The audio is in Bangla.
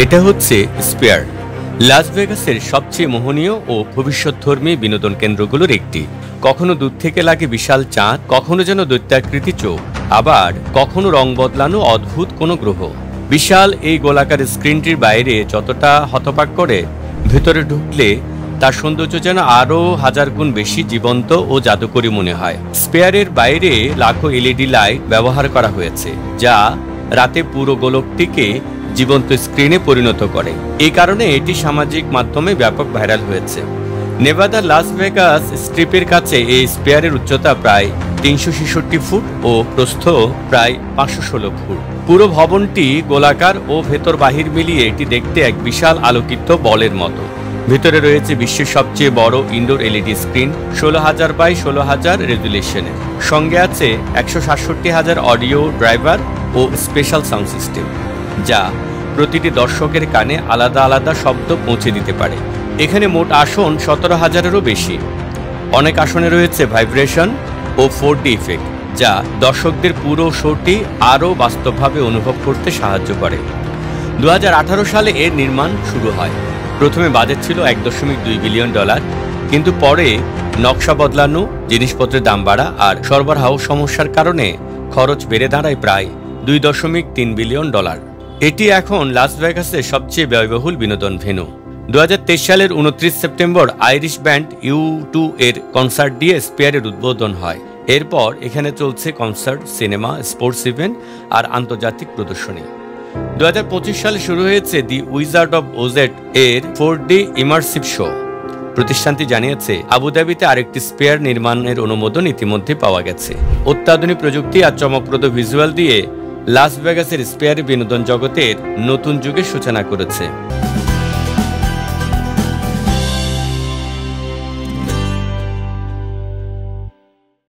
এটা হচ্ছে স্পেয়ার, লাস ভেগাসের সবচেয়ে মোহনীয় ও ভবিষ্যৎধর্মী বিনোদন কেন্দ্রগুলোর একটি। কখনো দূর থেকে লাগে বিশাল চাঁদ, কখনো যেন দৈত্যাকৃতি চোখ, আবার কখনো রং বদলানো অদ্ভুত কোনো গ্রহ। বিশাল এই গোলাকার স্ক্রিনটির বাইরে যতটা হতবাক করে, ভেতরে ঢুকলে তার সৌন্দর্য যেন আরও হাজার গুণ বেশি জীবন্ত ও জাদুকরী মনে হয়। স্পেয়ারের বাইরে লাখো এলইডি লাইট ব্যবহার করা হয়েছে, যা রাতে পুরো গোলকটিকে জীবন্ত স্ক্রিনে পরিণত করে। এই কারণে এটি সামাজিক মাধ্যমে ব্যাপক ভাইরাল হয়েছে। নেভাদা লাস ভেগাস স্ট্রিপের কাছে এই স্পেয়ারের উচ্চতা প্রায় 366 ফুট ও প্রস্থ প্রায় 516 ফুট। পুরো ভবনটি গোলাকার ও ভেতর বাহির মিলিয়ে এটি দেখতে এক বিশাল আলোকিত বলের মতো। ভিতরে রয়েছে বিশ্বের সবচেয়ে বড় ইনডোর এলইডি স্ক্রিন, 16,000 বাই 16,000 রেজুলেশনের। সঙ্গে আছে 167,000 অডিও ড্রাইভার ও স্পেশাল সাউন্ড সিস্টেম, যা প্রতিটি দর্শকের কানে আলাদা আলাদা শব্দ পৌঁছে দিতে পারে। এখানে মোট আসন 17,000-এরও বেশি। অনেক আসনে রয়েছে ভাইব্রেশন ও 4D ইফেক্ট, যা দর্শকদের পুরো শোটি আরও বাস্তবভাবে অনুভব করতে সাহায্য করে। 2018 সালে এর নির্মাণ শুরু হয়। প্রথমে বাজেট ছিল $1.2 বিলিয়ন, কিন্তু পরে নকশা বদলানো, জিনিসপত্রের দাম বাড়া আর সরবরাহ সমস্যার কারণে খরচ বেড়ে দাঁড়ায় প্রায় $2.3 বিলিয়ন। এটি এখন লাস ভেগাসের সবচেয়ে ব্যয়বহুল বিনোদন ভেন্যু। 2023 সালের 29 সেপ্টেম্বর আইরিশ ব্যান্ড U2 এর কনসার্ট দিয়ে স্পেয়ারের উদ্বোধন হয়। এরপর এখানে চলছে কনসার্ট, সিনেমা, স্পোর্টস ইভেন্ট আর আন্তর্জাতিক প্রদর্শনী। 2025 সালে শুরু হয়েছে দি উইজার্ড অব ওজেট এর 4D ইমার্সিভ শো। প্রতিষ্ঠানটি জানিয়েছে আবুধাবিতে আরেকটি স্পেয়ার নির্মাণের অনুমোদন ইতিমধ্যে পাওয়া গেছে। অত্যাধুনিক প্রযুক্তি আর চমকপ্রদ ভিজুয়াল দিয়ে লাস ভেগাসের স্পেয়ার বিনোদন জগতের নতুন যুগের সূচনা করেছে।